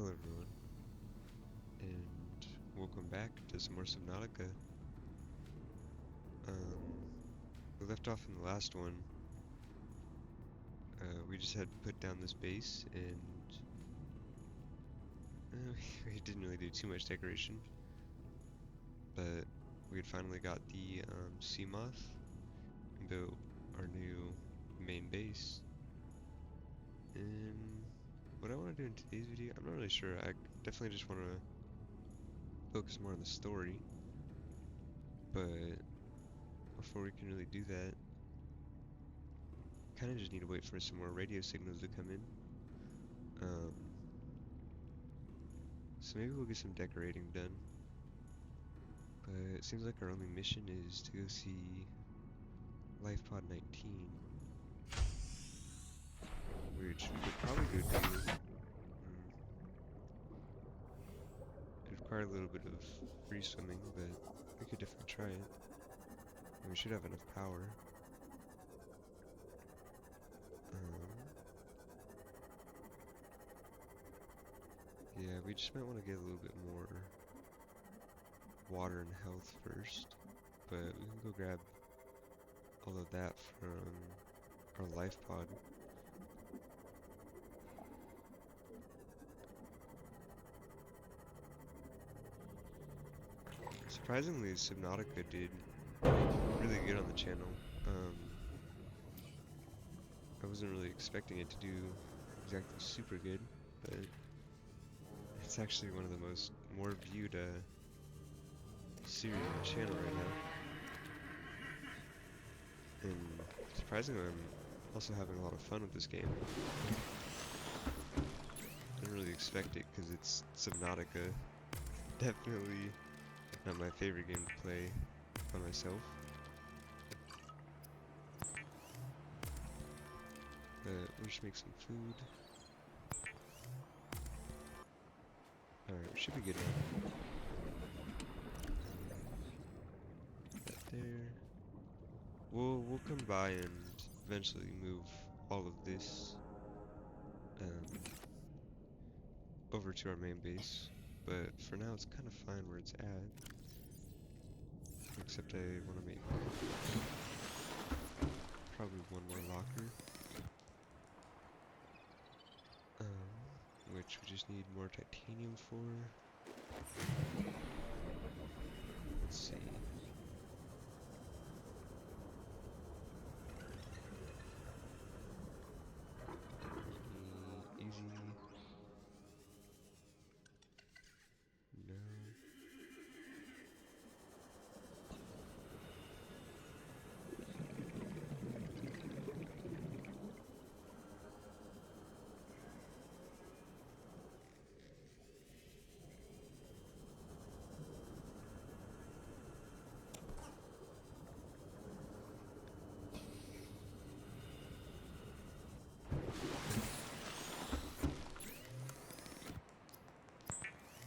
Hello everyone, and welcome back to some more Subnautica. We left off in the last one. We just had put down this base, and we didn't really do too much decoration, but we had finally got the sea moth and built our new main base. And what I want to do in today's video, I'm not really sure. I definitely just want to focus more on the story, but before we can really do that, kind of just need to wait for some more radio signals to come in. So maybe we'll get some decorating done. But it seems like our only mission is to go see Life Pod 19, which we could probably go do. It'd require a little bit of free swimming, but we could definitely try it. And we should have enough power. Yeah, we just might want to get a little bit more water and health first, but we can go grab all of that from our life pod. Surprisingly, Subnautica did really good on the channel. I wasn't really expecting it to do exactly super good, but it's actually one of the more viewed series on the channel right now. And surprisingly, I'm also having a lot of fun with this game. I didn't really expect it because it's Subnautica. Definitely not my favorite game to play by myself. We'll just make some food. Alright, we should be good now. That there. We'll come by and eventually move all of this over to our main base. But for now, it's kind of fine where it's at. Except I want to make probably one more locker. Which we just need more titanium for. Let's see. Easy. No.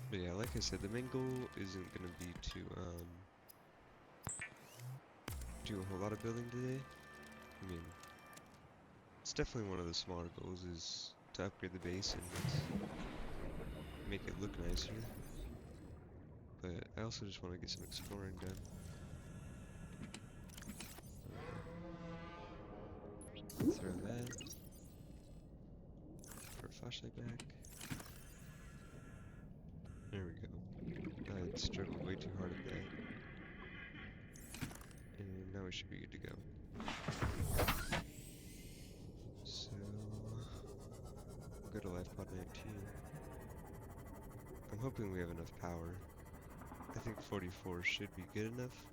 But yeah, like I said, the main goal isn't gonna be to do a whole lot of building today. I mean, it's definitely one of the smaller goals is to upgrade the base and make it look nicer. But I also just want to get some exploring done. Throw that. Put our flashlight back. There we go. I had struggled way too hard at that. And now we should be good to go. So, we'll go to Life Pod 19. I'm hoping we have enough power. I think 44 should be good enough.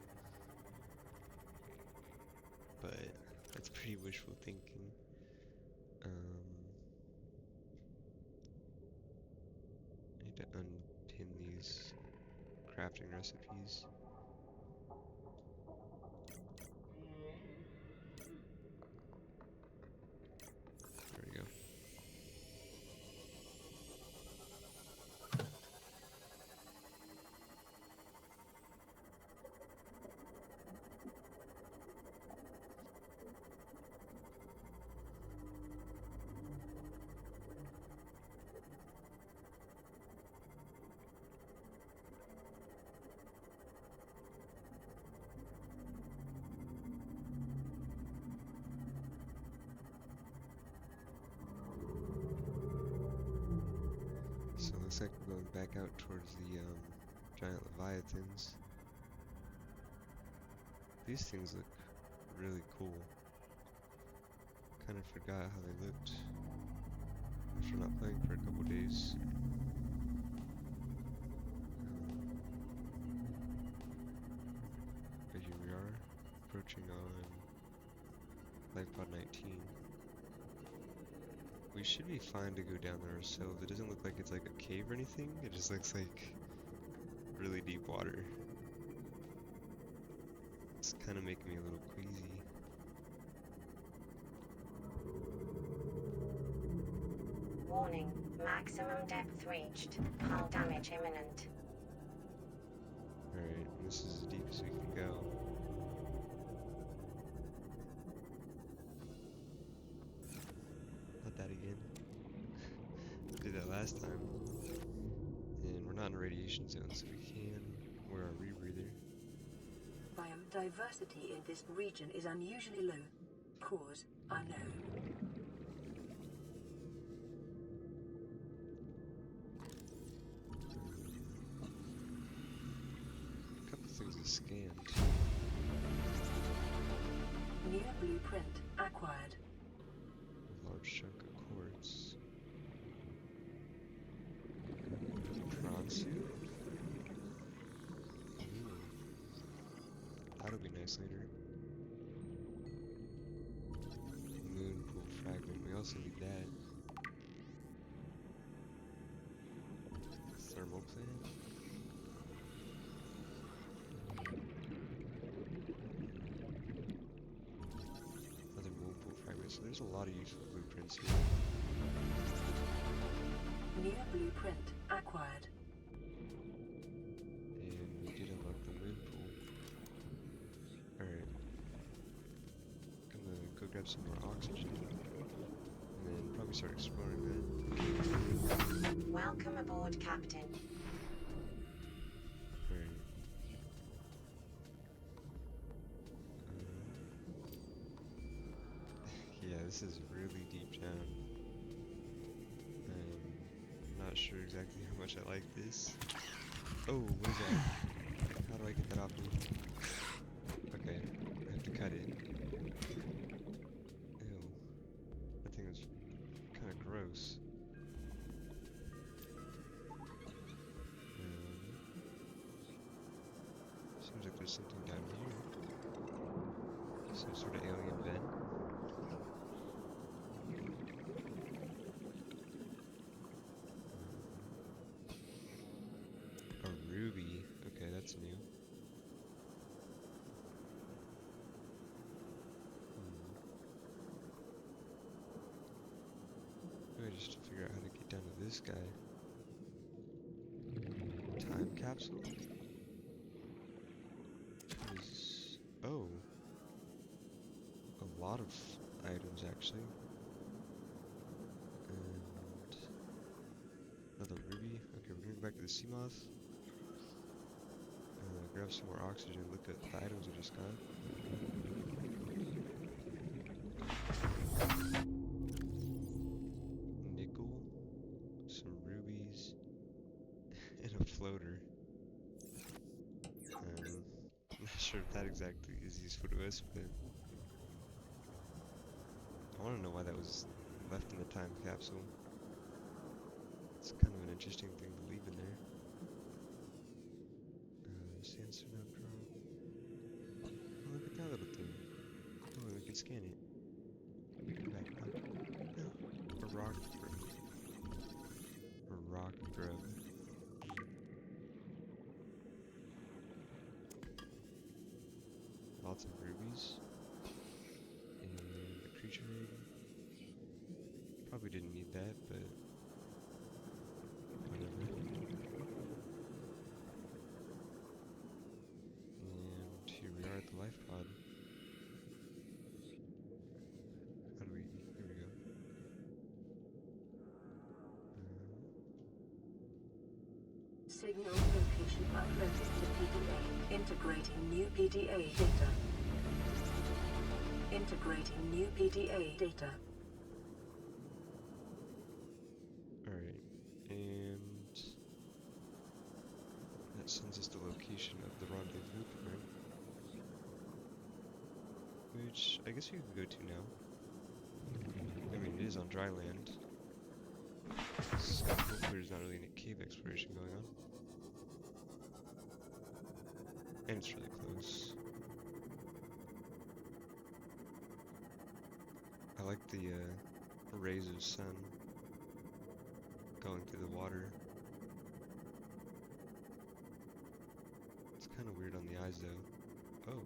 But that's pretty wishful thinking. I need to unpin these crafting recipes. There we go. looks like we're going back out towards the giant leviathans. These things look really cool. Kind of forgot how they looked after not playing for a couple days. But here we are, approaching on LifePod 19. We should be fine to go down there ourselves. It doesn't look like it's like a cave or anything. It just looks like really deep water. It's kind of making me a little queasy. Warning, maximum depth reached. Hull damage imminent. Alright, this is as deep as we can go. Not that again. Did that last time. And we're not in a radiation zone, so we can wear our rebreather. Biodiversity in this region is unusually low. Cause unknown. A couple things to scan. New blueprint acquired. A large chunk of quartz. Prawn suit? That'll be nice later. Moon pool fragment. We also need that. Thermal plant. Another moon pool fragment. So there's a lot of useful blueprints here. New blueprint acquired. And we did unlock the moon pool. Alright. Gonna go grab some more oxygen. And then probably start exploring that. Welcome aboard, Captain. Alright. Yeah, this is really deep down. I'm not sure exactly how much I like this. Oh, what is that? How do I get that off me? Okay, I have to cut it. Ew. That thing is kind of gross. Seems like there's something down here. Some sort of alien vent. A ruby. Okay, that's new. Maybe just to figure out how to get down to this guy. Time capsule? What is this? Oh. A lot of items actually. And another ruby. Okay, we're gonna go back to the sea moth. Grab some more oxygen, look at the items we just got. Nickel, some rubies, and a floater. I'm not sure if that exactly is useful to us, but I want to know why that was left in the time capsule. It's kind of an interesting thing to leave in there. Sandstone outcrop. Oh, look at that little thing. Oh, we can scan it. Come back up. No. A rock grub. A rock grub. Lots of rubies. And a creature egg. Probably didn't need that, but whatever. Here we are at the life pod. How do we... Here we go. Signal location uploaded to PDA. Integrating new PDA data. Integrating new PDA data. Alright, and... sends us the location of the rendezvous point, which I guess we can go to now. I mean, it is on dry land, so hopefully there's not really any cave exploration going on. And it's really close. I like the rays of sun going through the water. It's kind of weird on the eyes though. Oh.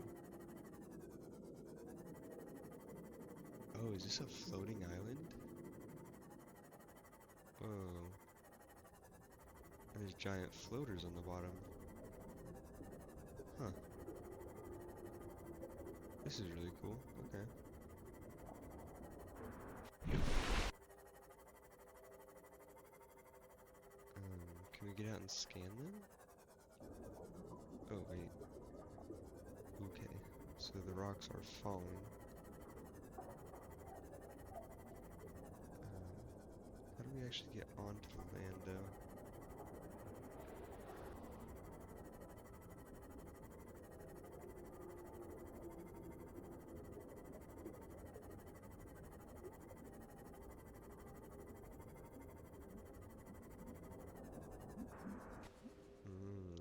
Oh, is this a floating island? Whoa. And there's giant floaters on the bottom. Huh. This is really cool. Okay. Can we get out and scan them? Oh, wait. Okay. So the rocks are falling. How do we actually get onto the land, though?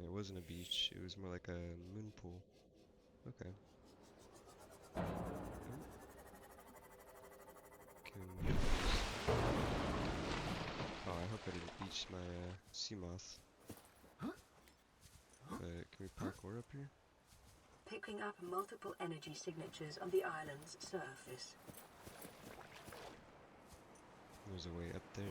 It wasn't a beach, it was more like a moon pool. Okay. Oh, I hope I didn't beach my sea moth. But can we parkour up here? Picking up multiple energy signatures on the island's surface. There's a way up there.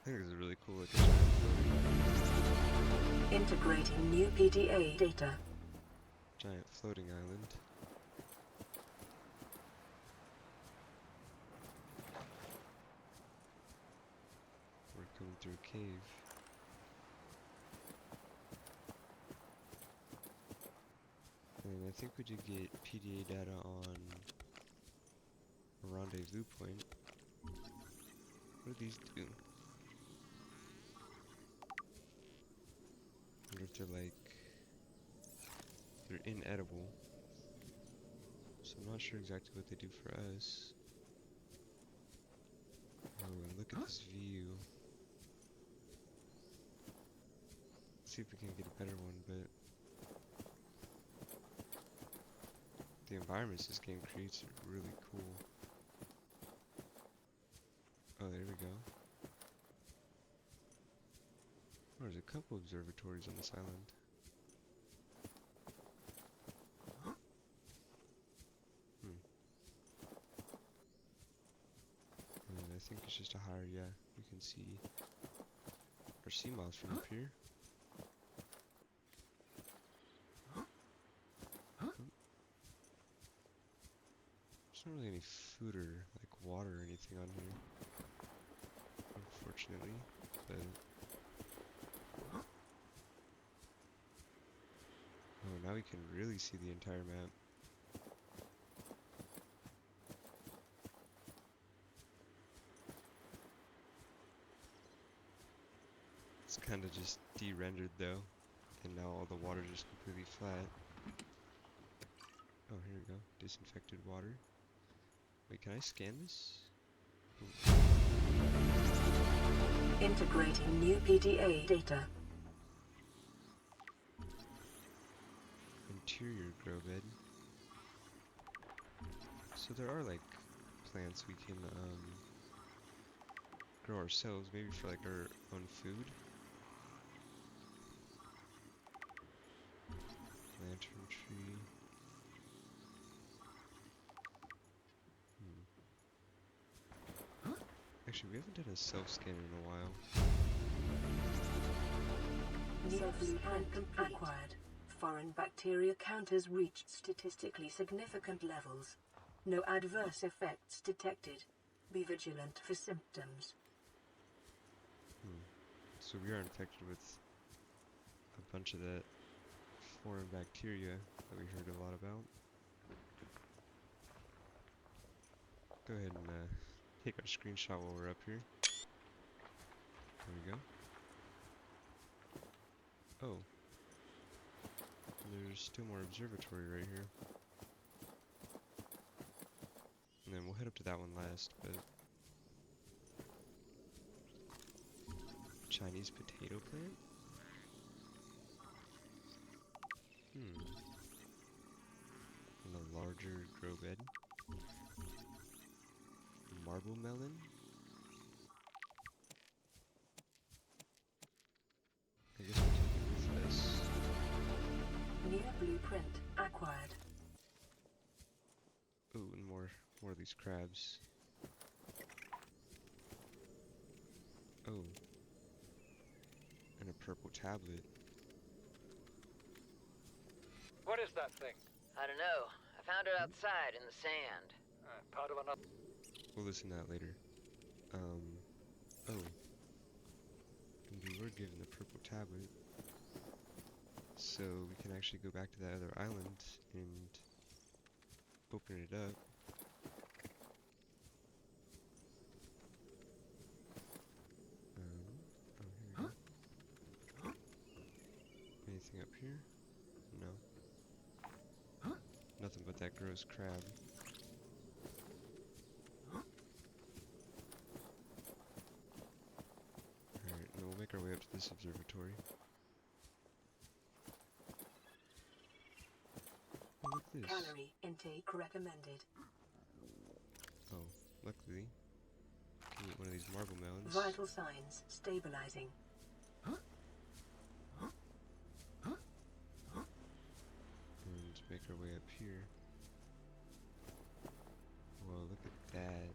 I think this is really cool. Integrating new PDA data. Giant floating island. We're coming through a cave. And I think we did get PDA data on a rendezvous point. What do these do? I wonder if they're like... they're inedible. So I'm not sure exactly what they do for us. Oh, and look at this view. Let's see if we can get a better one, but... the environments this game creates are really cool. Oh, there we go. Oh, there's a couple observatories on this island. And I think it's just a higher, yeah, we can see our sea moths from up here. There's not really any food or like water or anything on here, unfortunately, but oh, now we can really see the entire map. It's kind of just de-rendered though, and now all the water is just completely flat. Oh, here we go, disinfected water. Wait, can I scan this? Ooh. Integrating new PDA data. Interior grow bed. So there are like plants we can grow ourselves, maybe for like our own food. Lantern tree. Actually, we haven't done a self-scan in a while. Self-scan acquired. Foreign bacteria counters reached statistically significant levels. No adverse effects detected. Be vigilant for symptoms. So we are infected with a bunch of that foreign bacteria that we heard a lot about. go ahead and take our screenshot while we're up here. There we go. Oh, there's still more observatory right here. And then we'll head up to that one last, but... Chinese potato plant? And a larger grow bed. Marble melon? I guess we'll take it with us. Near blueprint acquired. Ooh, and more of these crabs. Oh. And a purple tablet. What is that thing? I don't know. I found it outside in the sand. Part of another. We'll listen to that later. Oh. And we were given the purple tablet. So we can actually go back to that other island and open it up. Oh, here we go. Anything up here? No. Nothing but that gross crab. Alright, and we'll make our way up to this observatory. Oh, look at this. Calorie intake recommended. Oh, luckily, can eat one of these marble melons. Vital signs stabilizing. And make our way up here. Whoa, look at that.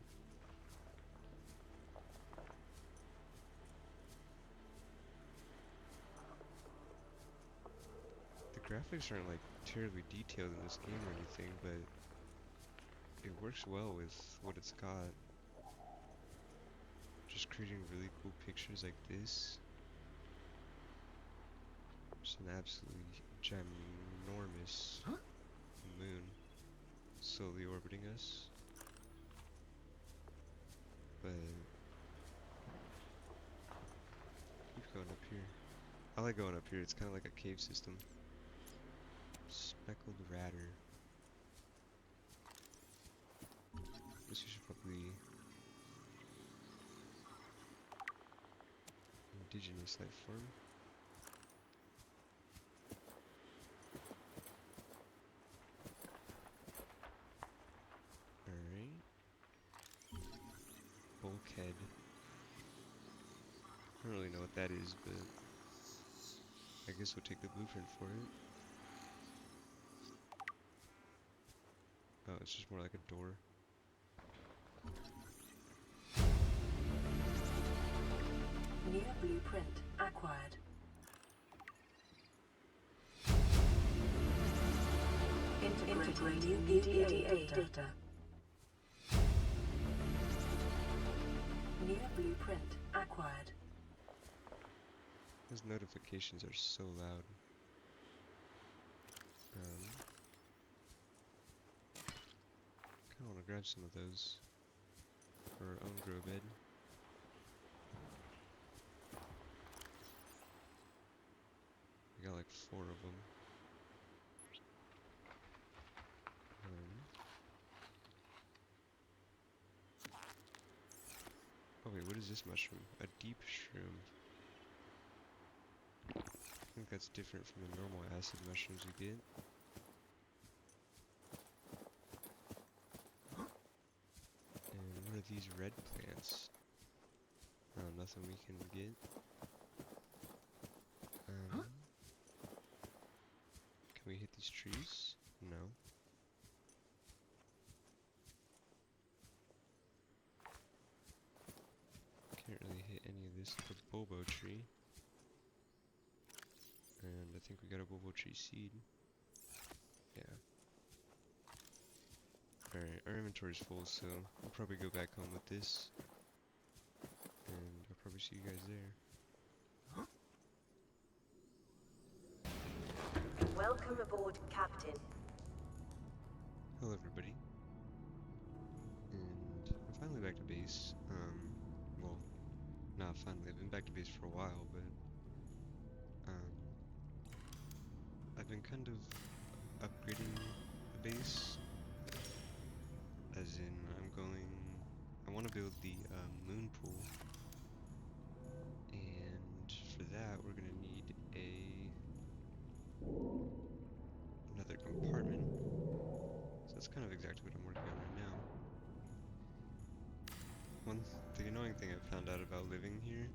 The graphics aren't like terribly detailed in this game or anything, but it works well with what it's got. Just creating really cool pictures like this. Just an absolutely ginormous moon slowly orbiting us. But keep going up here. I like going up here, it's kind of like a cave system. Speckled ratter. Guess we should probably... Indigenous life form. Alright. Bulkhead. I don't really know what that is, but I guess we'll take the blueprint for it. Oh, it's just more like a door. Near blueprint acquired. Integrating new EDA data. Near blueprint acquired. Those notifications are so loud. Kinda wanna grab some of those for our own grow bed. We got like 4 of them. Oh wait, what is this mushroom? A deep shroom. I think that's different from the normal acid mushrooms we get. And what are these red plants? Oh, nothing we can get. Can we hit these trees? No. Can't really hit any of this with a bobo tree. And I think we got a bobo tree seed. Yeah. Alright, our inventory's full, so we'll probably go back home with this. And I'll probably see you guys there. Welcome aboard, Captain. Hello everybody. And finally back to base. Well, not finally. I've been back to base for a while, but um, I've been kind of upgrading the base, as in I want to build the moon pool, and for that we're gonna need another compartment. So that's kind of exactly what I'm working on right now. The annoying thing I found out about living here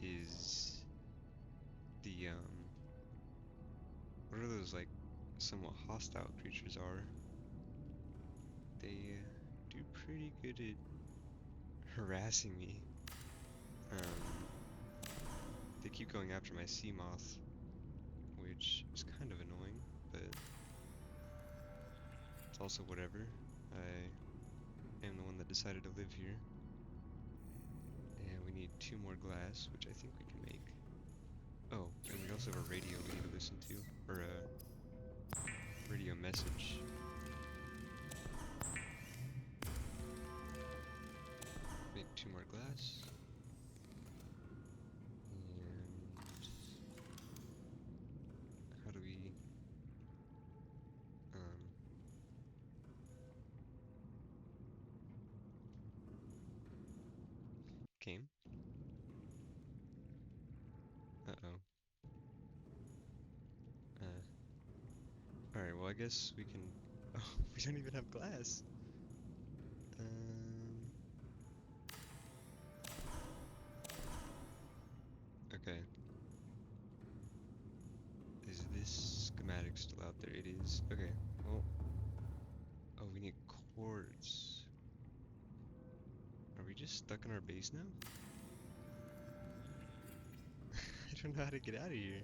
is the whatever those like somewhat hostile creatures are, they do pretty good at harassing me. They keep going after my sea moth, which is kind of annoying, but it's also whatever. I am the one that decided to live here. And we need 2 more glass, which I think we can make. Oh, and we also have a radio we need to listen to, or a radio message. Make 2 more glass. And how do we game? Uh-oh. Alright, well I guess we can oh, we don't even have glass. Okay. Is this schematic still out there? It is. Okay. Well, oh, we need quartz. Are we just stuck in our base now? I don't know how to get out of here.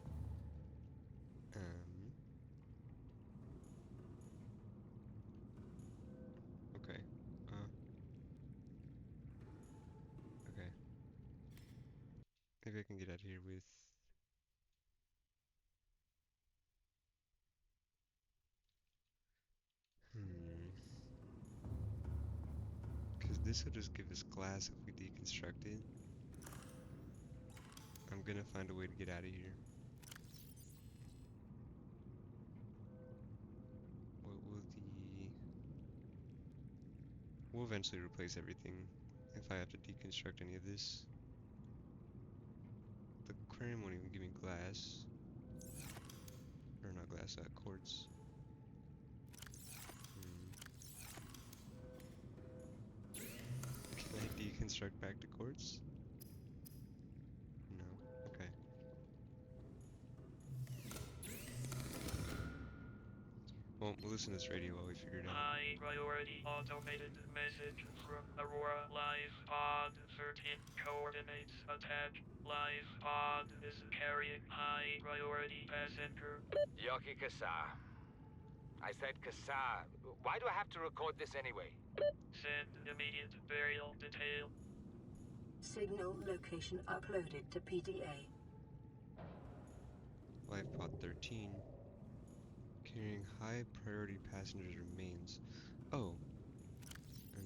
Okay. Okay. Maybe I can get out of here with... Because this will just give us glass if we deconstruct it. I'm gonna find a way to get out of here. What will the... We'll eventually replace everything if I have to deconstruct any of this. The aquarium won't even give me glass. Or not glass, quartz. Can I deconstruct back to quartz? No. Okay. Well, we'll listen to this radio while we figure it out. High priority automated message from Aurora Live Pod 13 coordinates attached. Live Pod is carrying high priority passenger. Yoki Kasa. I said Kasa. Why do I have to record this anyway? Send immediate burial detail. Signal location uploaded to PDA. Life pod 13. Carrying high priority passengers remains. Oh,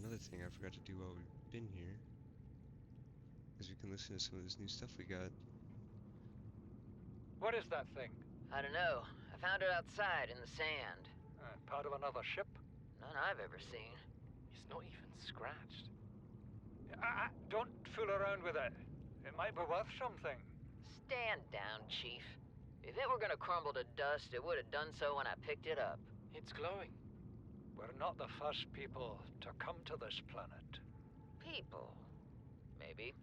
another thing I forgot to do while we've been here is we can listen to some of this new stuff we got. What is that thing? I don't know. I found it outside in the sand. Part of another ship? None I've ever seen. It's not even scratched. Don't fool around with it. It might be worth something. Stand down, Chief. If it were gonna crumble to dust, it would have done so when I picked it up. It's glowing. We're not the first people to come to this planet. People. Maybe.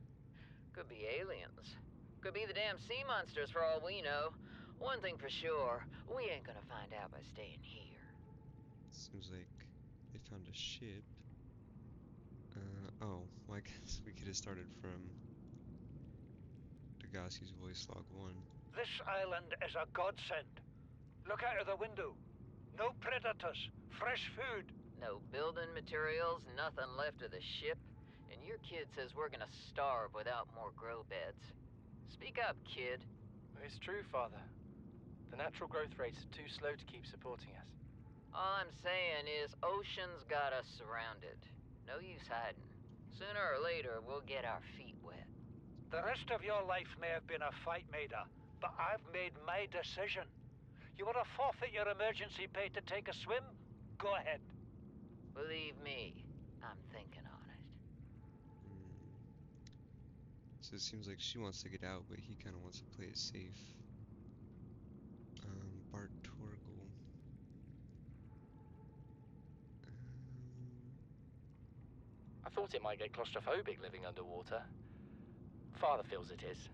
Could be aliens. Could be the damn sea monsters for all we know. One thing for sure, we ain't gonna find out by staying here. Seems like they found a ship. Oh, well I guess we could have started from Degasi's voice log 1. This island is a godsend. Look out of the window. No predators. Fresh food. No building materials, nothing left of the ship, and your kid says we're gonna starve without more grow beds. Speak up, kid. It's true, Father. The natural growth rates are too slow to keep supporting us. All I'm saying is Ocean's got us surrounded. No use hiding. Sooner or later, we'll get our feet wet. The rest of your life may have been a fight, Maida, but I've made my decision. You want to forfeit your emergency pay to take a swim? Go ahead. Believe me, I'm thinking on it. Hmm. So it seems like she wants to get out, but he kind of wants to play it safe. Bart Torgal. Um, I thought it might get claustrophobic living underwater. Father feels it is.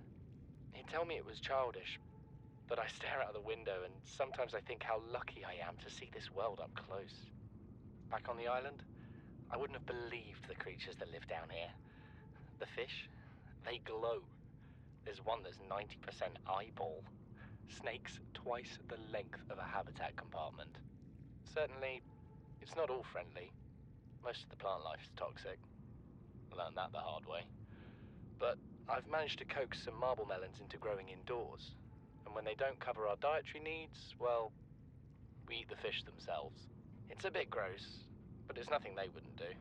He'd tell me it was childish, but I stare out the window and sometimes I think how lucky I am to see this world up close. Back on the island, I wouldn't have believed the creatures that live down here. The fish, they glow. There's one that's 90% eyeball. Snakes twice the length of a habitat compartment. Certainly, it's not all friendly. Most of the plant life is toxic. I learned that the hard way. But I've managed to coax some marble melons into growing indoors. And when they don't cover our dietary needs, well, we eat the fish themselves. It's a bit gross, but it's nothing they wouldn't do.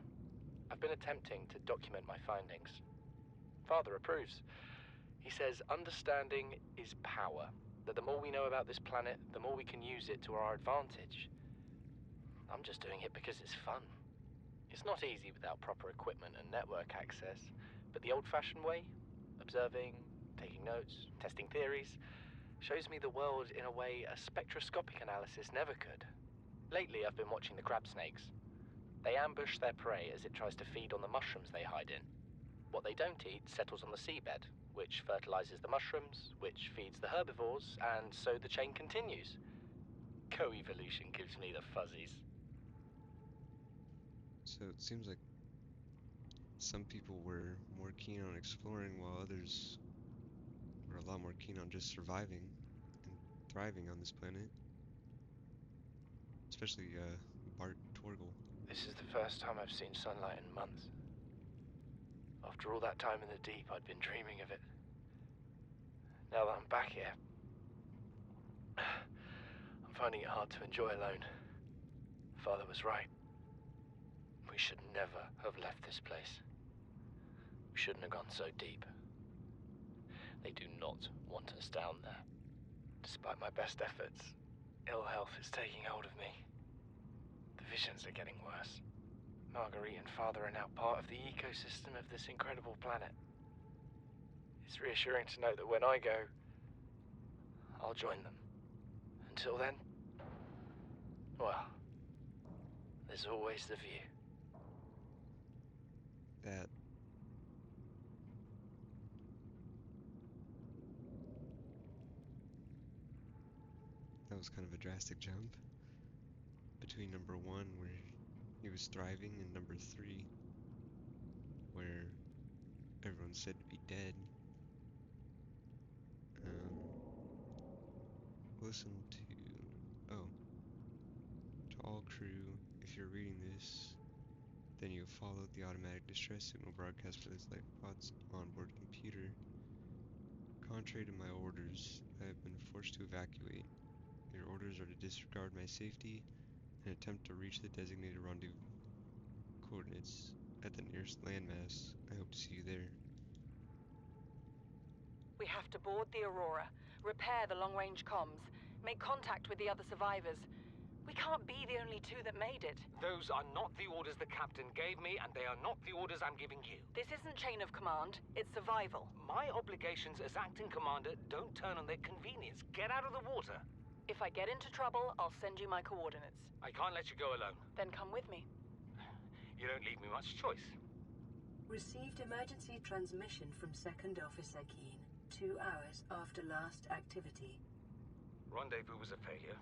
I've been attempting to document my findings. Father approves. He says understanding is power, that the more we know about this planet, the more we can use it to our advantage. I'm just doing it because it's fun. It's not easy without proper equipment and network access, but the old-fashioned way, observing, taking notes, testing theories, shows me the world in a way a spectroscopic analysis never could. Lately, I've been watching the crab snakes. They ambush their prey as it tries to feed on the mushrooms they hide in. What they don't eat settles on the seabed, which fertilizes the mushrooms, which feeds the herbivores, and so the chain continues. Co-evolution gives me the fuzzies. so it seems like some people were more keen on exploring while others were a lot more keen on just surviving and thriving on this planet. Especially Bart Torgal. This is the first time I've seen sunlight in months. After all that time in the deep, I'd been dreaming of it. Now that I'm back here, I'm finding it hard to enjoy alone. Father was right. We should never have left this place. We shouldn't have gone so deep. They do not want us down there. Despite my best efforts, ill health is taking hold of me. The visions are getting worse. Marguerite and Father are now part of the ecosystem of this incredible planet. It's reassuring to know that when I go, I'll join them. Until then, well, there's always the view. That that was kind of a drastic jump between number one, where he was thriving, and number three, where everyone's said to be dead. Um, listen to oh, to all crew, if you're reading this, then you have followed the automatic distress signal broadcast for this life pod's onboard computer. Contrary to my orders, I have been forced to evacuate. Your orders are to disregard my safety and attempt to reach the designated rendezvous coordinates at the nearest landmass. I hope to see you there. We have to board the Aurora, repair the long-range comms, make contact with the other survivors. We can't be the only two that made it. Those are not the orders the captain gave me, and they are not the orders I'm giving you. This isn't chain of command, it's survival. My obligations as acting commander don't turn on their convenience. Get out of the water. If I get into trouble, I'll send you my coordinates. I can't let you go alone. Then come with me. You don't leave me much choice. Received emergency transmission from Second Officer Keen, 2 hours after last activity. Rendezvous was a failure.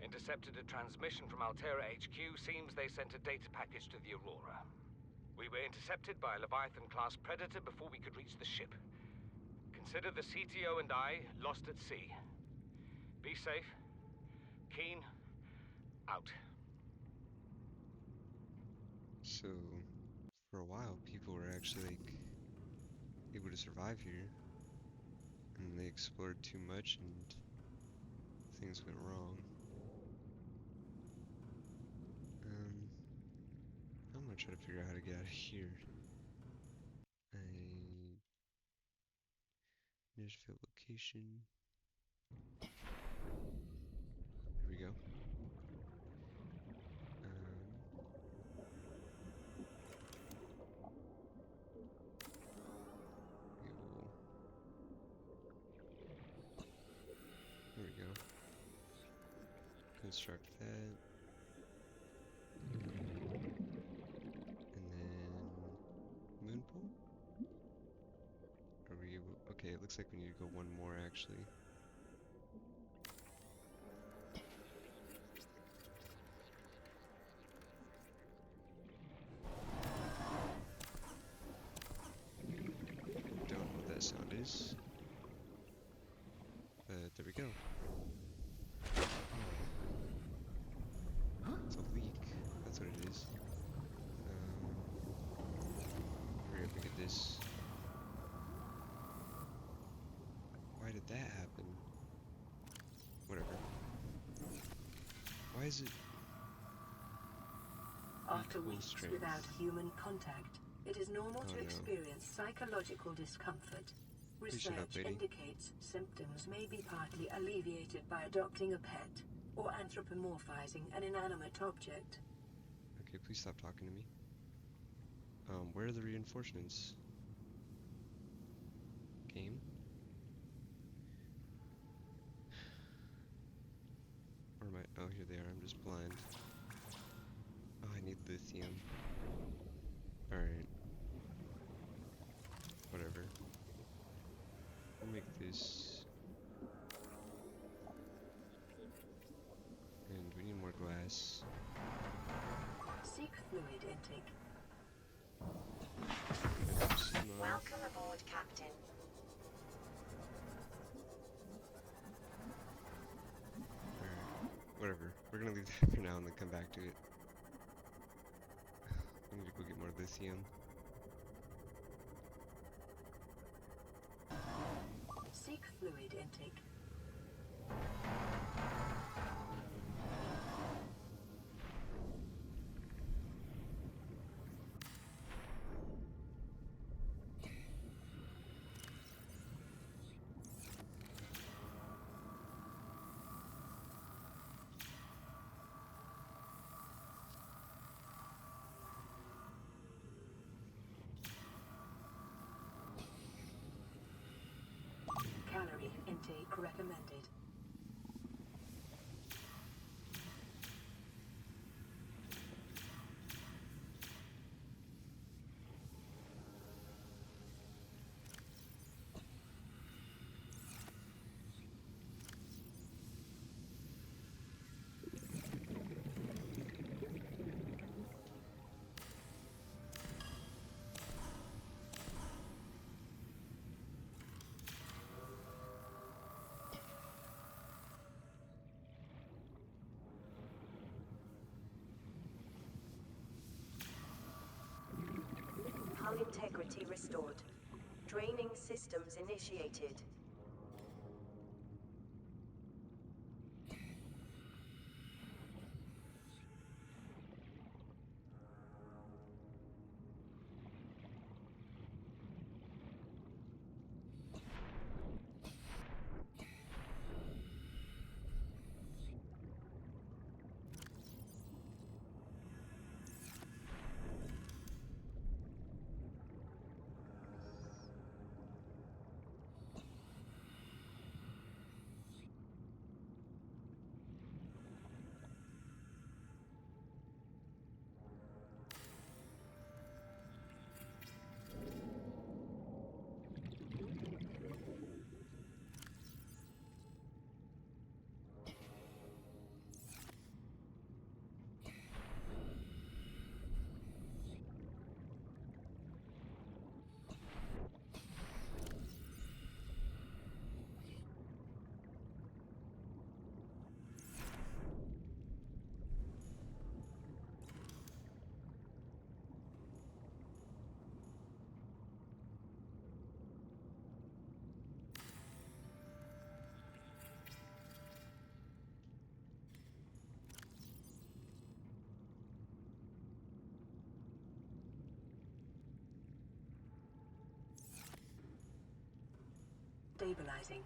Intercepted a transmission from Altera HQ. Seems they sent a data package to the Aurora. We were intercepted by a Leviathan-class predator before we could reach the ship. Consider the CTO and I lost at sea. Be safe. Keen, out. So, for a while, people were actually like able to survive here, and they explored too much, and things went wrong. I'm gonna try to figure out how to get out of here. Nearest field location. Here we go. There we go. Construct that. And then moon pool? Are we able? Okay, it looks like we need to go one more actually. Don't know what that sound is. But there we go. It's a leak. That's what it is. Hurry up and get this. Why did that happen? Whatever. Why is it? After Equal weeks strength. without human contact, it is normal Oh, to no. experience psychological discomfort. Please shut up, Research lady. indicates symptoms may be partly alleviated by adopting a pet or anthropomorphizing an inanimate object. Okay, please stop talking to me. Where are the reinforcements? Game? Where am I? Oh, here they are. I'm just blind. Oh, I need lithium. Alright. Whatever. We'll make this. And we need more glass. Seek fluid intake. Welcome aboard, Captain. Alright. Whatever. We're gonna leave that for now and then come back to it. We need to go get more lithium. Seek fluid intake. Calorie intake recommended. Hull integrity restored. Draining systems initiated. stabilizing.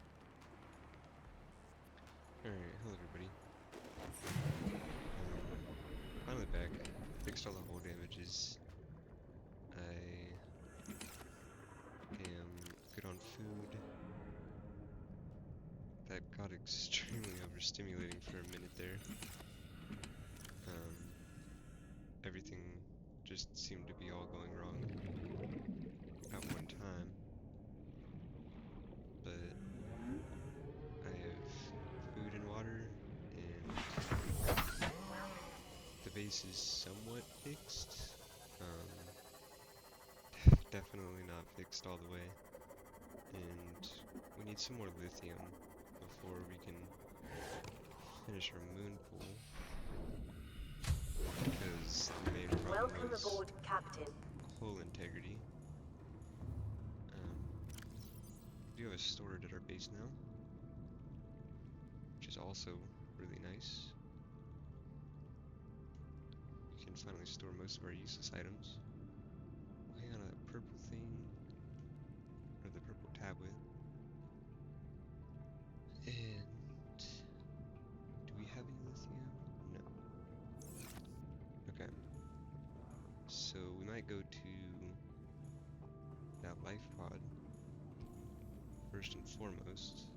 Alright, hello everybody. Finally back. Fixed all the hull damages. I am good on food. That got extremely overstimulating for a minute there. Everything just seemed to be all going wrong at one time. But I have food and water, and the base is somewhat fixed. Definitely not fixed all the way. And we need some more lithium before we can finish our moon pool. Because the main problem Welcome was aboard, Captain. hull integrity. We do have a storage at our base now, which is also really nice. We can finally store most of our useless items. Hang on, that purple thing, or the purple tablet. And do we have any lithium? No. Okay. So we might go to that life pod first and foremost.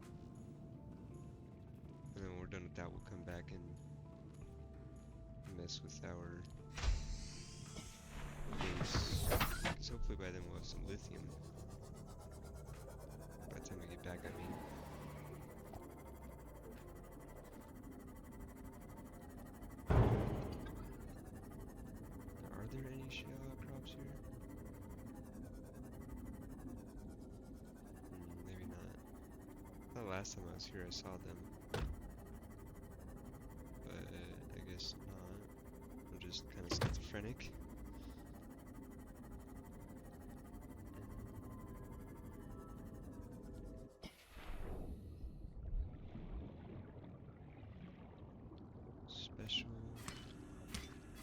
And then when we're done with that, we'll come back and mess with our base. Because hopefully by then we'll have some lithium. By the time we get back, I mean. Are there any shale outcrops here? Maybe not. The last time I was here I saw them. But I guess not. I'm just kind of schizophrenic. Special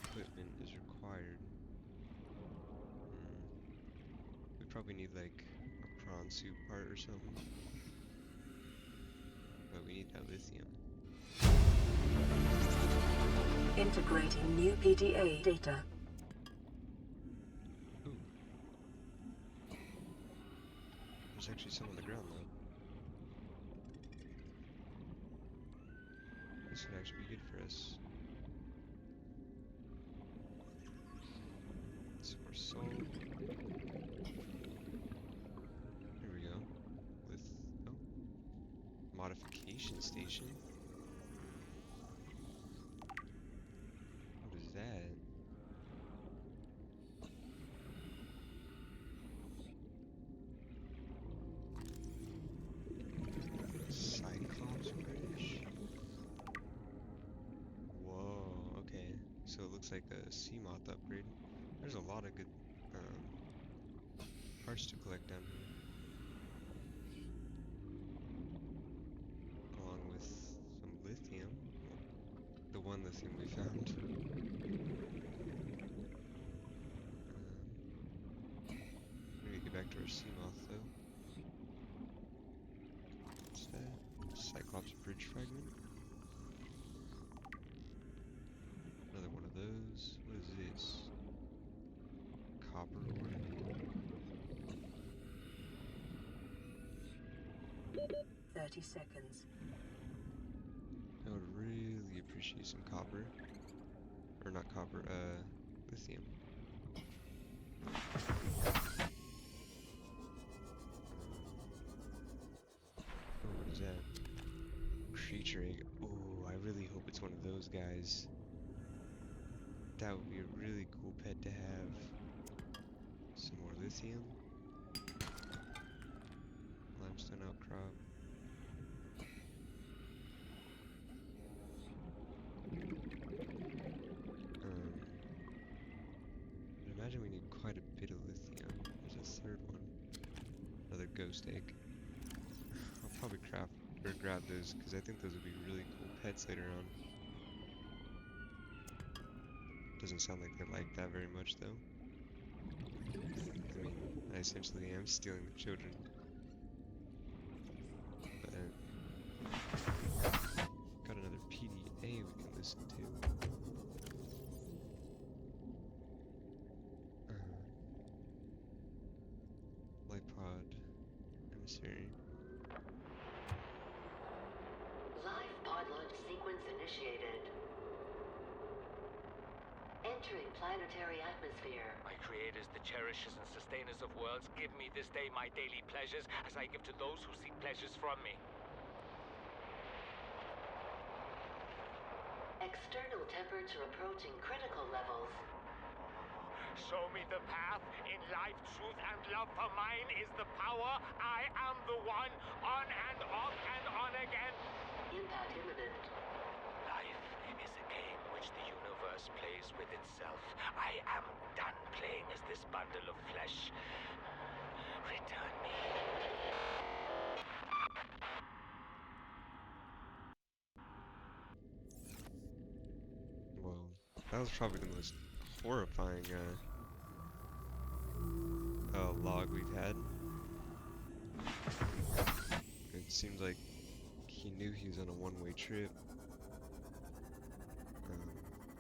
equipment is required. We probably need like a prawn suit part or something. But we need that lithium. Integrating new PDA data. Ooh. There's actually some on the ground though. This would actually be good for us. Some more salt. Here we go. With, oh, modification station. What is that? Cyclops Bridge? Whoa, okay. So it looks like a sea moth upgrade. There's a lot of good parts to collect down here. Along with some lithium. Well, the one lithium we found. We need to get back to our sea moth though. What's that? Cyclops Bridge fragment? Another one of those. What is this? Copper ore. 30 seconds. I would really appreciate some copper. Or not copper, lithium. Oh, what is that? Creature egg. Oh, I really hope it's one of those guys. That would be a really cool pet to have. Some more lithium. Limestone outcrop. I'd imagine we need quite a bit of lithium. There's a third one. Another ghost egg. I'll probably craft or grab those because I think those would be really cool pets later on. Doesn't sound like they like that very much though. I mean, I essentially am stealing the children. listen to. Light pod emissary. Live pod launch sequence initiated. Entering planetary atmosphere. My creators, the cherishers and sustainers of worlds, give me this day my daily pleasures as I give to those who seek pleasures from me. External temperature approaching critical levels. Show me the path. In life, truth, and love for mine is the power. I am the one, on and off and on again. Impact imminent. Life is a game which the universe plays with itself. I am done playing as this bundle of flesh. Return me. Well, that was probably the most horrifying log we've had. It seems like he knew he was on a one-way trip.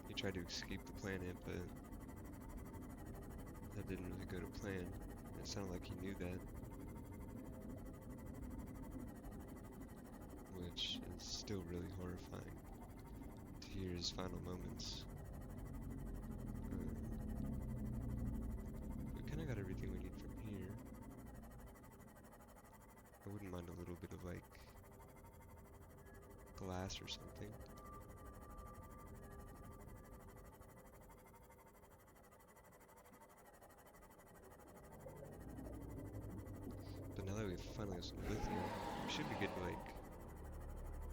He tried to escape the planet, but that didn't really go to plan. It sounded like he knew that. Which is still really horrifying to hear his final moments. We kind of got everything we need from here. I wouldn't mind a little bit of like glass or something. But now that we've finally got some lithium, we should be good to like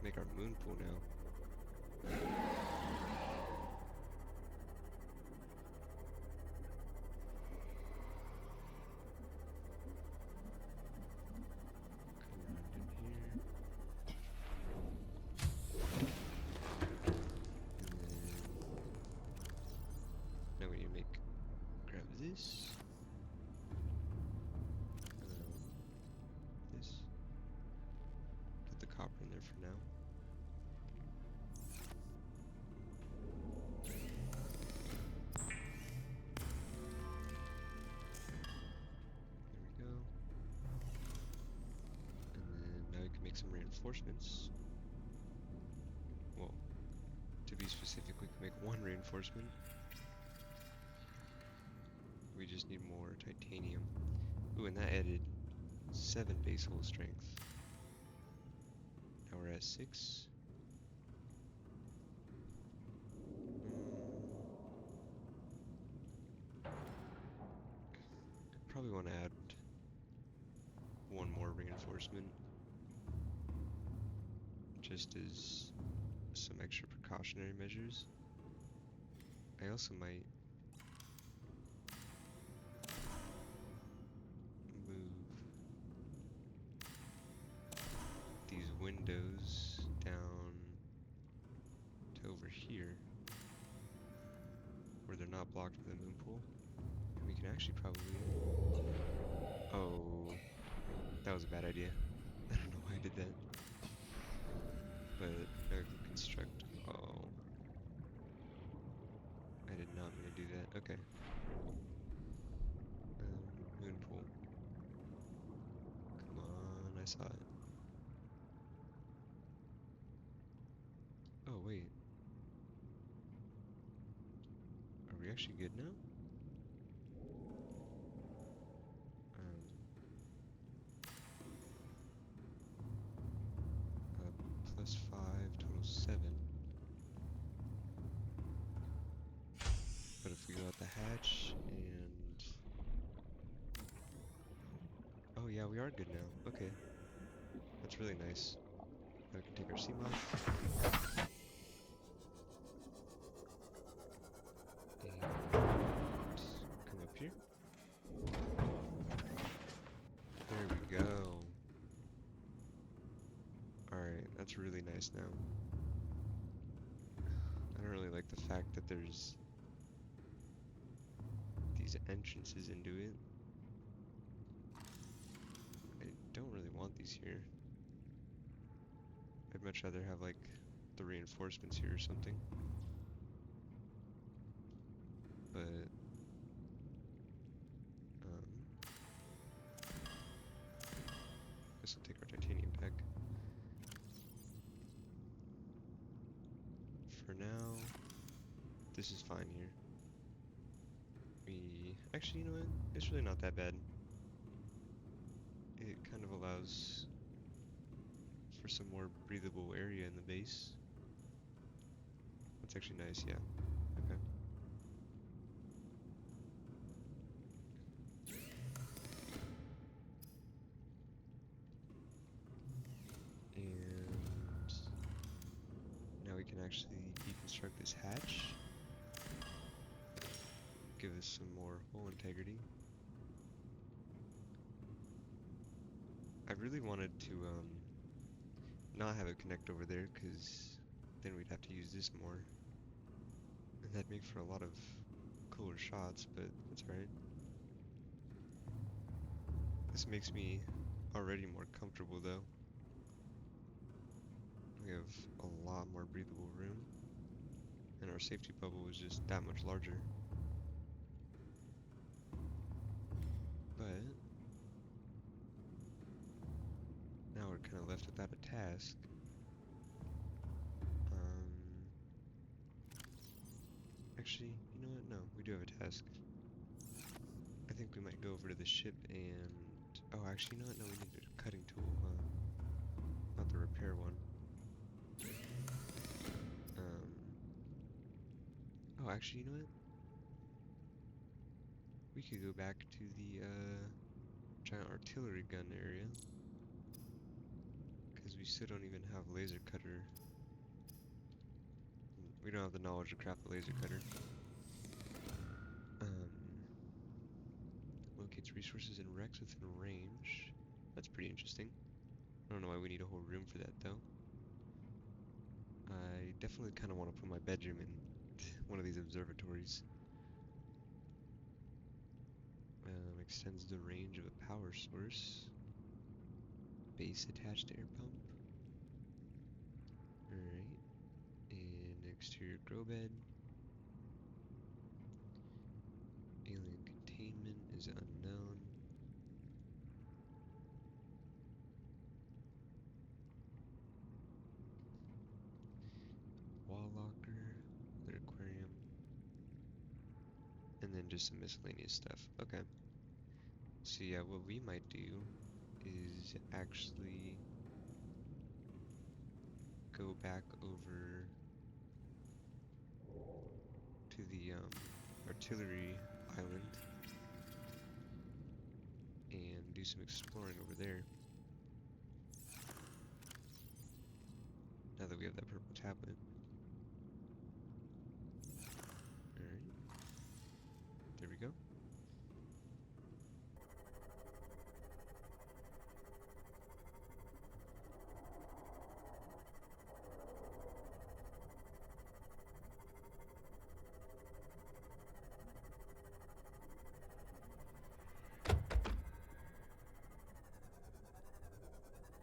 make our moon pool now. This. This. Put the copper in there for now. There we go. And then now we can make some reinforcements. Well, to be specific, we can make one reinforcement. We just need more titanium. Ooh, and that added 7 base hull strength. Now we're at 6. Probably want to add one more reinforcement. Just as some extra precautionary measures. I also might windows down to over here where they're not blocked by the moon pool. And we can actually probably... Oh, that was a bad idea. I don't know why I did that. But now we can construct... Oh. I did not mean to do that. Okay. Moon pool. Come on, I saw it. Oh, wait. Are we actually good now? Plus 5, total 7. But if we go out the hatch and... Oh yeah, we are good now. Okay. That's really nice. Now we can take our CMOS. Come up here. There we go. Alright, that's really nice now. I don't really like the fact that there's these entrances into it. I don't really want these here. I'd much rather have like the reinforcements here or something. guess I'll take our titanium pack. For now, this is fine here. Actually, you know what? It's really not that bad. It kind of allows for some more breathable area in the base. That's actually nice, yeah. Okay. And now we can actually deconstruct this hatch. Give us some more hull integrity. I really wanted to not have it connect over there, because then we'd have to use this more. And that'd make for a lot of cooler shots, but that's alright. This makes me already more comfortable though. We have a lot more breathable room, and our safety bubble is just that much larger. But now we're kind of left without a task. Actually, you know what? No, we do have a task. I think we might go over to the ship and... Oh, actually, you know what? No, we need a cutting tool, huh? Not the repair one. Oh, actually, you know what? We could go back to the, giant artillery gun area. Because we still don't even have laser cutter. We don't have the knowledge to craft the laser cutter. Locates resources and wrecks within range. That's pretty interesting. I don't know why we need a whole room for that though. I definitely kind of want to put my bedroom in one of these observatories. Extends the range of a power source. Base attached air pump. Alright. And exterior grow bed. Alien containment is unknown. Wall locker. Another aquarium. And then just some miscellaneous stuff. Okay. So yeah, what we might do is actually go back over to the artillery island and do some exploring over there. Now that we have that purple tablet. Alright. There we go.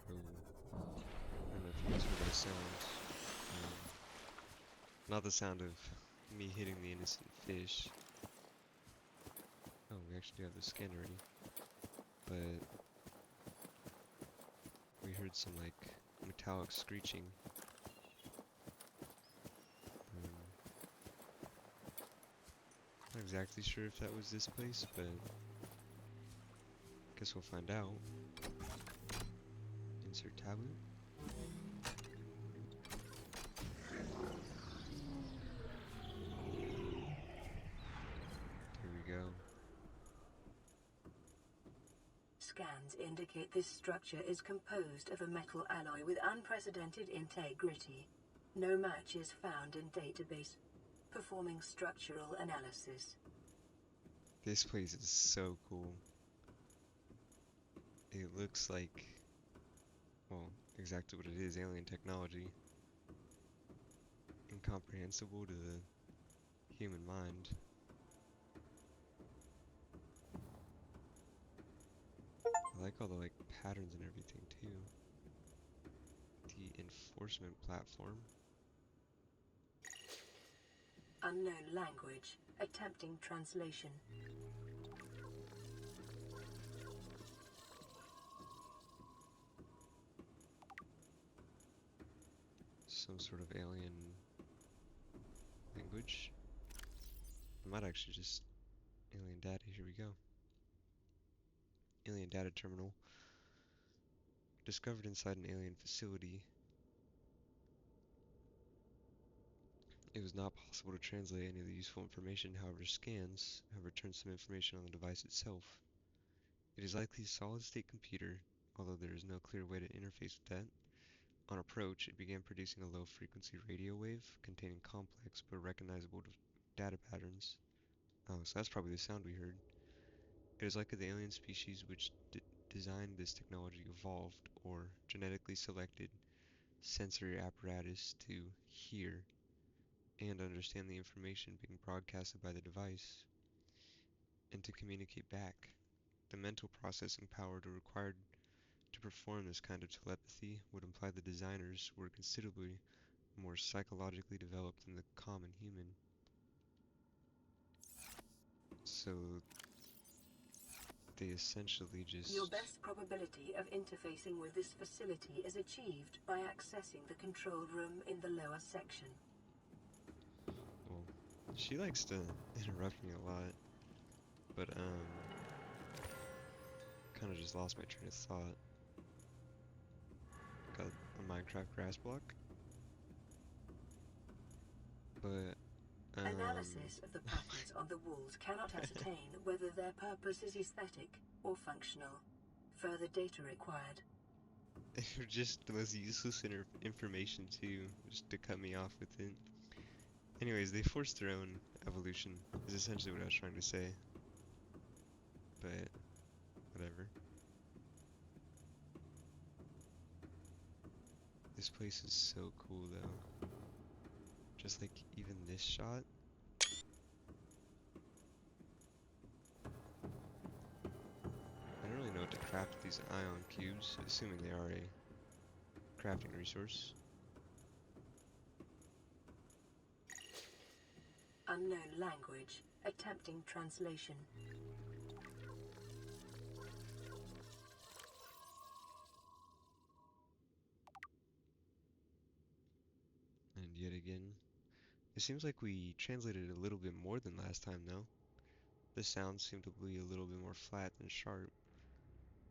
I don't know if you guys heard that sound. Not the sound of me hitting the innocent fish. Oh, we actually have the scan already. But we heard some like metallic screeching. Not exactly sure if that was this place, but guess we'll find out. Insert tablet. Here we go. Scans indicate this structure is composed of a metal alloy with unprecedented integrity. No match is found in database. Performing structural analysis. This place is so cool. It looks like, well, exactly what it is, alien technology. Incomprehensible to the human mind. I like all the like patterns and everything too. The enforcement platform. Unknown language. Attempting translation. Some sort of alien language. I might actually just alien data. Here we go. Alien data terminal. Discovered inside an alien facility. It was not possible to translate any of the useful information, however scans have returned some information on the device itself. It is likely a solid-state computer, although there is no clear way to interface with that. On approach, it began producing a low-frequency radio wave containing complex but recognizable data patterns. Oh, so that's probably the sound we heard. It is likely the alien species which designed this technology evolved or genetically selected sensory apparatus to hear and understand the information being broadcasted by the device, and to communicate back. The mental processing power required to perform this kind of telepathy would imply the designers were considerably more psychologically developed than the common human. So they essentially just... Your best probability of interfacing with this facility is achieved by accessing the control room in the lower section. Well, she likes to interrupt me a lot, but kind of just lost my train of thought. Got a Minecraft grass block, but Analysis of the patterns on the walls cannot ascertain whether their purpose is aesthetic or functional. Further data required. they're just the most useless information too, just to cut me off with it. Anyways, they forced their own evolution, is essentially what I was trying to say. But, whatever. This place is so cool though. Just like even this shot. I don't really know what to craft with these ion cubes, assuming they are a crafting resource. Unknown language. Attempting translation. And yet again, it seems like we translated a little bit more than last time though. The sounds seem to be a little bit more flat than sharp.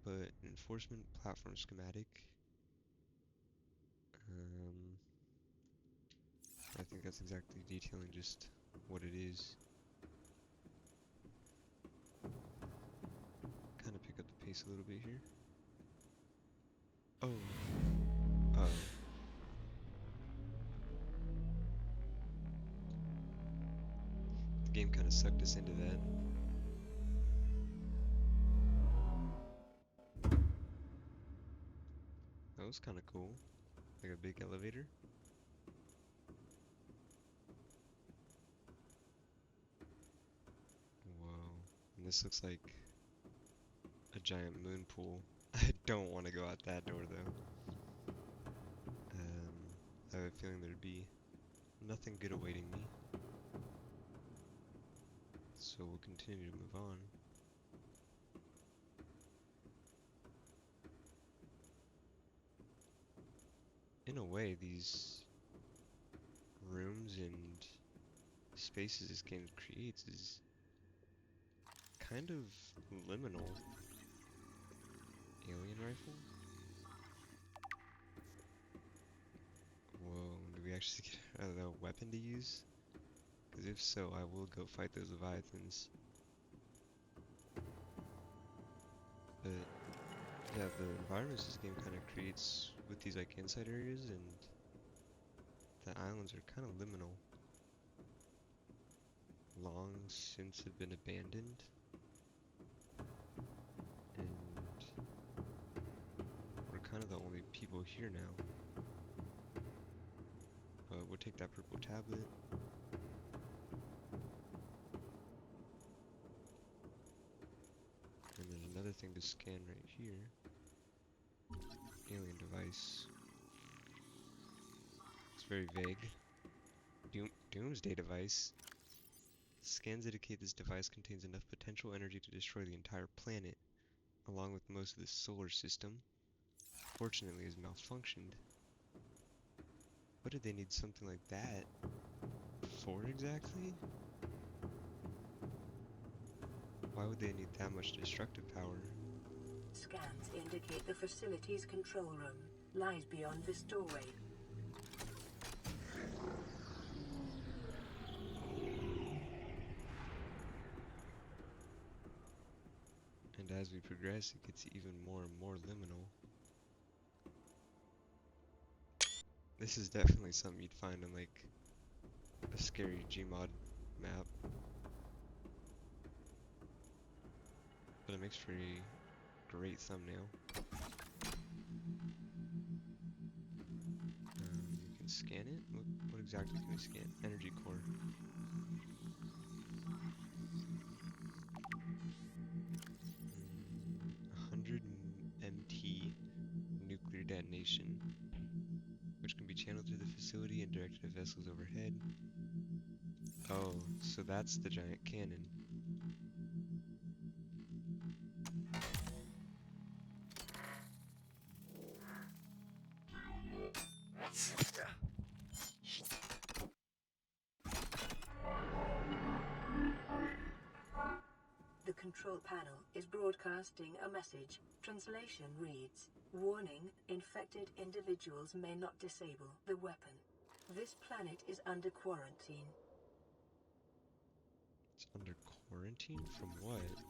But enforcement platform schematic. I think that's exactly detailing just what it is. Kind of pick up the pace a little bit here. Oh. The game kind of sucked us into that. That was kind of cool. Like a big elevator. Whoa. And this looks like a giant moon pool. I don't want to go out that door though. I have a feeling there'd be nothing good awaiting me. So we'll continue to move on. In a way, these rooms and spaces this game creates is kind of liminal. Alien rifle? Whoa, do we actually get a weapon to use? Because if so, I will go fight those leviathans. But yeah, the environments this game kind of creates with these like inside areas and the islands are kind of liminal. Long since have been abandoned. And we're kind of the only people here now. We'll take that purple tablet. And there's another thing to scan right here. Alien device. It's very vague. Doomsday device. Scans indicate this device contains enough potential energy to destroy the entire planet, along with most of the solar system. Fortunately, it has malfunctioned. What did they need something like that for exactly? Why would they need that much destructive power? Scans indicate the facility's control room lies beyond this doorway. And as we progress, it gets even more and more liminal. This is definitely something you'd find in like a scary Gmod map. But it makes for a great thumbnail. You can scan it? What exactly can we scan? Energy core. 100 MT nuclear detonation, which can be channeled through the facility and directed at vessels overhead. Oh, so that's the giant cannon. The control panel is broadcasting a message. Translation reads, "Warning, infected individuals may not disable the weapon. This planet is under quarantine." It's under quarantine? From what?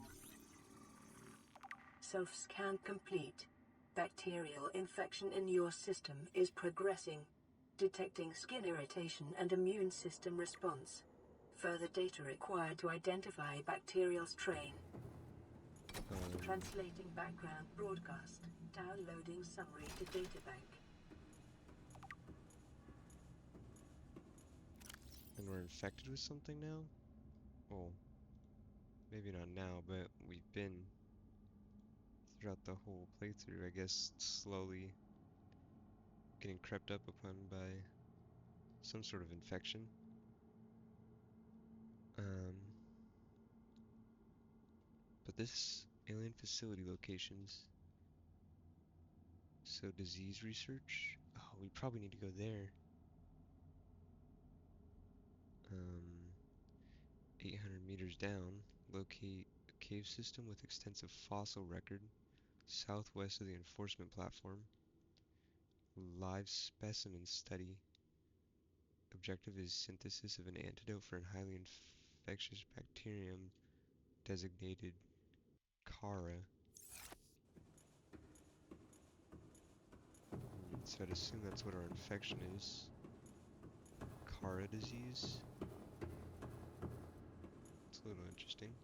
Self-scan complete. Bacterial infection in your system is progressing. Detecting skin irritation and immune system response. Further data required to identify bacterial strain. Translating background broadcast. Downloading summary to databank. And we're infected with something now? Well, maybe not now, but we've been throughout the whole playthrough, I guess, slowly getting crept up upon by some sort of infection. But this alien facility locations. So disease research? Oh, we probably need to go there. 800 meters down, locate a cave system with extensive fossil record, southwest of the enforcement platform. Live specimen study. Objective is synthesis of an antidote for a highly infectious bacterium designated Kara. So I'd assume that's what our infection is. Kara disease. It's a little interesting.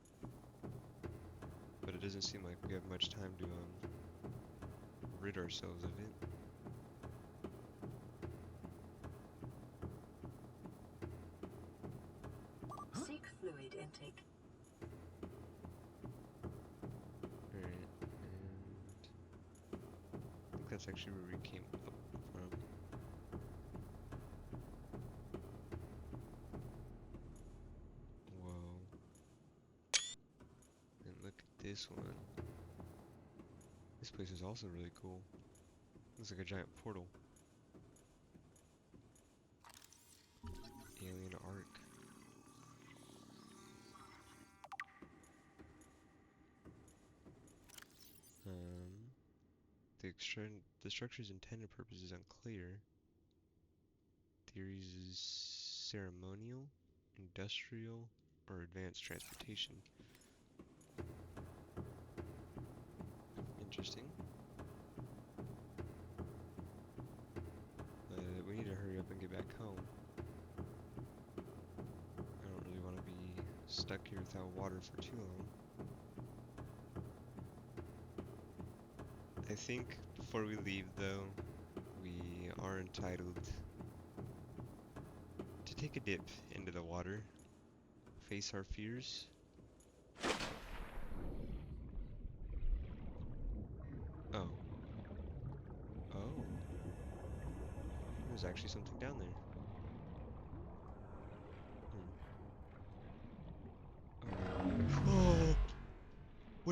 But it doesn't seem like we have much time to rid ourselves of it. Seek fluid intake. Alright, and I think that's actually where we came up from. Whoa. And look at this one. This place is also really cool. Looks like a giant portal. Alien Ark. The structure's intended purpose is unclear. Theories is ceremonial, industrial, or advanced transportation. Interesting. We need to hurry up and get back home. I don't really want to be stuck here without water for too long. I think before we leave, though, we are entitled to take a dip into the water, face our fears. Oh. Oh. There's actually something down there.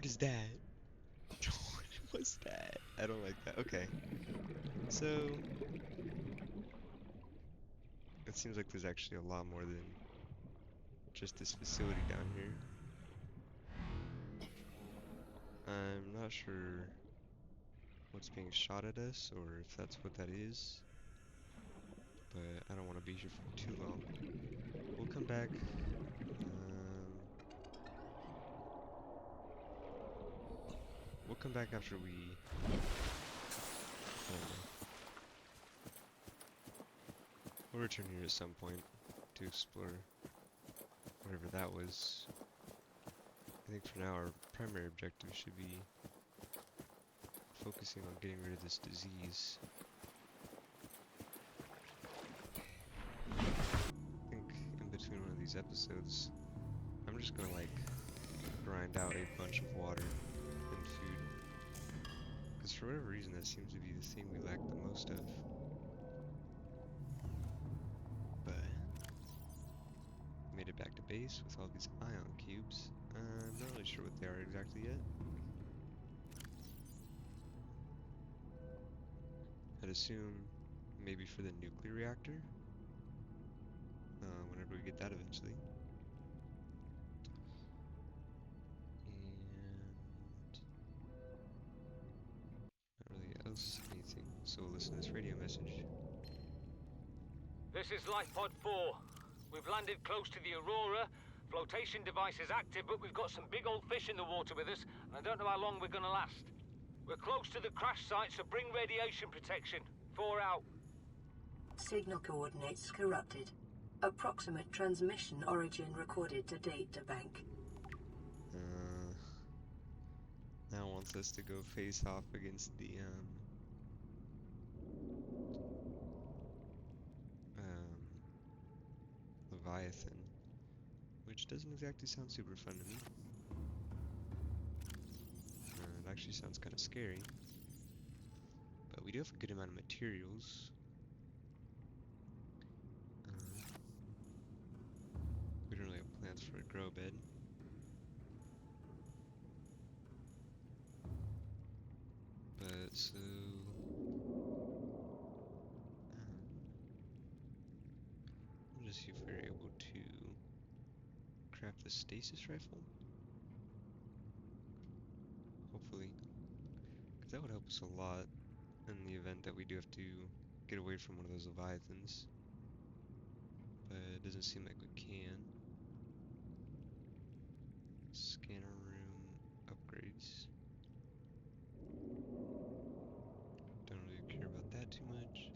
What is that? What was that? I don't like that. Okay. So, it seems like there's actually a lot more than just this facility down here. I'm not sure what's being shot at us or if that's what that is, but I don't want to be here for too long. We'll come back. We'll come back after we. I don't know. We'll return here at some point to explore whatever that was. I think for now our primary objective should be focusing on getting rid of this disease. I think in between one of these episodes, I'm just gonna like grind out a bunch of water and food. Because for whatever reason that seems to be the thing we lack the most of. But made it back to base with all these ion cubes. I'm not really sure what they are exactly yet. I'd assume maybe for the nuclear reactor. Whenever we get that eventually. And not really else anything. So we'll listen to this radio message. This is LifePod 4. We've landed close to the Aurora. Flotation device is active, but we've got some big old fish in the water with us, and I don't know how long we're gonna last. We're close to the crash site, so bring radiation protection. 4 out. Signal coordinates corrupted. Approximate transmission origin recorded to data bank. Now wants us to go face off against the Leviathan, which doesn't exactly sound super fun to me. It actually sounds kind of scary, but we do have a good amount of materials. We don't really have plans for a grow bed. But so we'll just see if we're able to craft the stasis rifle. Hopefully, because that would help us a lot in the event that we do have to get away from one of those Leviathans. But it doesn't seem like we can. Scanner room upgrades. Don't really care about that too much.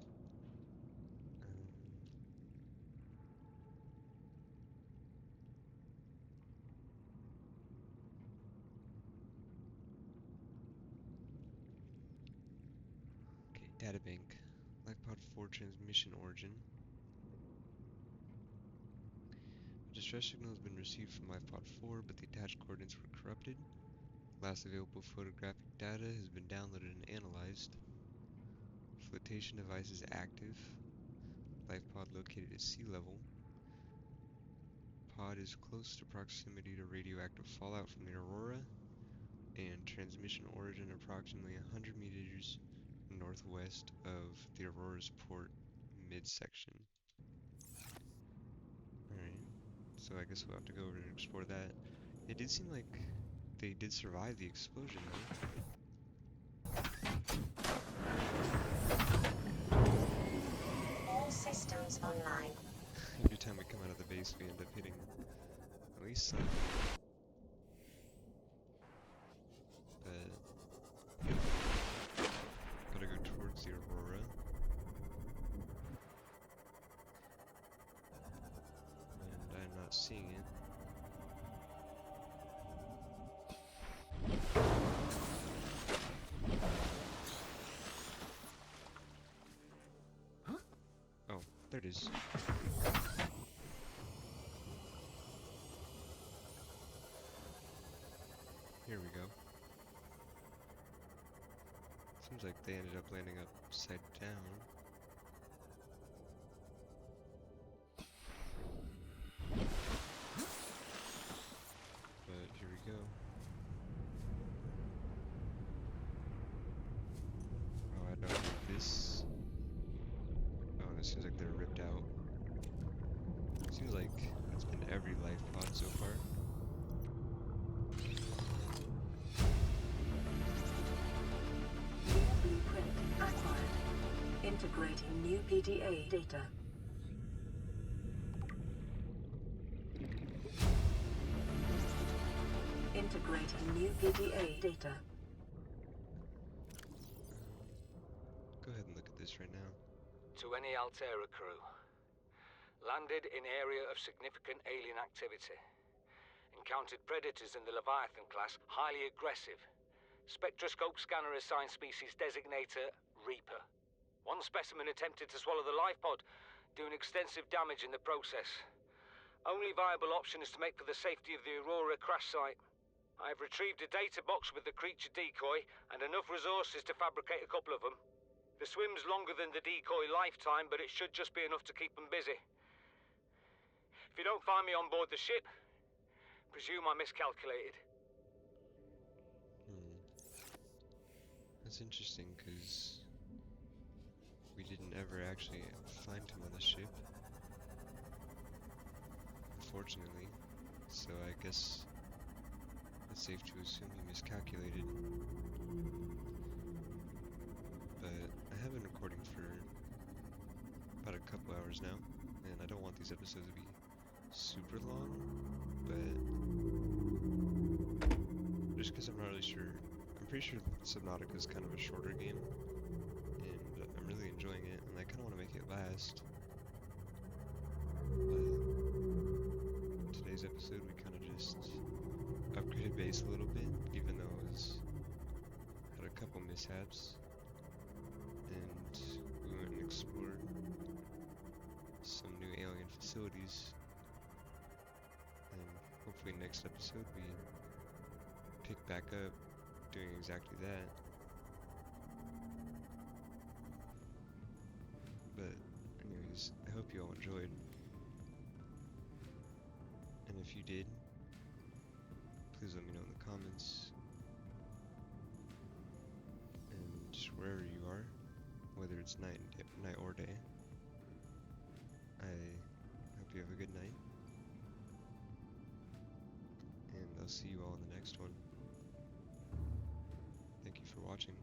Okay, databank. LifePod 4 transmission origin. A distress signal has been received from LifePod 4, but the attached coordinates were corrupted. Last available photographic data has been downloaded and analyzed. Flotation device is active. LifePod located at sea level. Pod is close to proximity to radioactive fallout from the Aurora. And transmission origin approximately 100 meters northwest of the Aurora's port midsection. Alright, so I guess we'll have to go over and explore that. It did seem like they did survive the explosion though. All systems online. Every time we come out of the base we end up hitting at least some. But gotta go towards the Aurora. And I'm not seeing it. Oh, there it is. Here we go. Seems like they ended up landing upside down. But here we go. every life pod so far. Blueprint acquired. Integrating new PDA data. Integrating new PDA data. Go ahead and look at this right now. To any Altera crew. Landed in area of significant alien activity. Encountered predators in the Leviathan class, highly aggressive. Spectroscope scanner assigned species designator Reaper. One specimen attempted to swallow the life pod, doing extensive damage in the process. Only viable option is to make for the safety of the Aurora crash site. I have retrieved a data box with the creature decoy and enough resources to fabricate a couple of them. The swim's longer than the decoy lifetime, but it should just be enough to keep them busy. If you don't find me on board the ship, presume I miscalculated. That's interesting, because we didn't ever actually find him on the ship, unfortunately, so I guess it's safe to assume he miscalculated. But I have been recording for about a couple hours now, and I don't want these episodes to be super long, but just because I'm not really sure. I'm pretty sure Subnautica is kind of a shorter game, and I'm really enjoying it, and I kind of want to make it last. But today's episode, we kind of just upgraded base a little bit, even though it had a couple mishaps, and we went and explored some new alien facilities, and hopefully next episode we pick back up doing exactly that. But anyways, I hope you all enjoyed, and if you did, please let me know in the comments, and wherever you are, whether it's night or day, I hope you have a good night, and I'll see you all in the next one. Thank you for watching.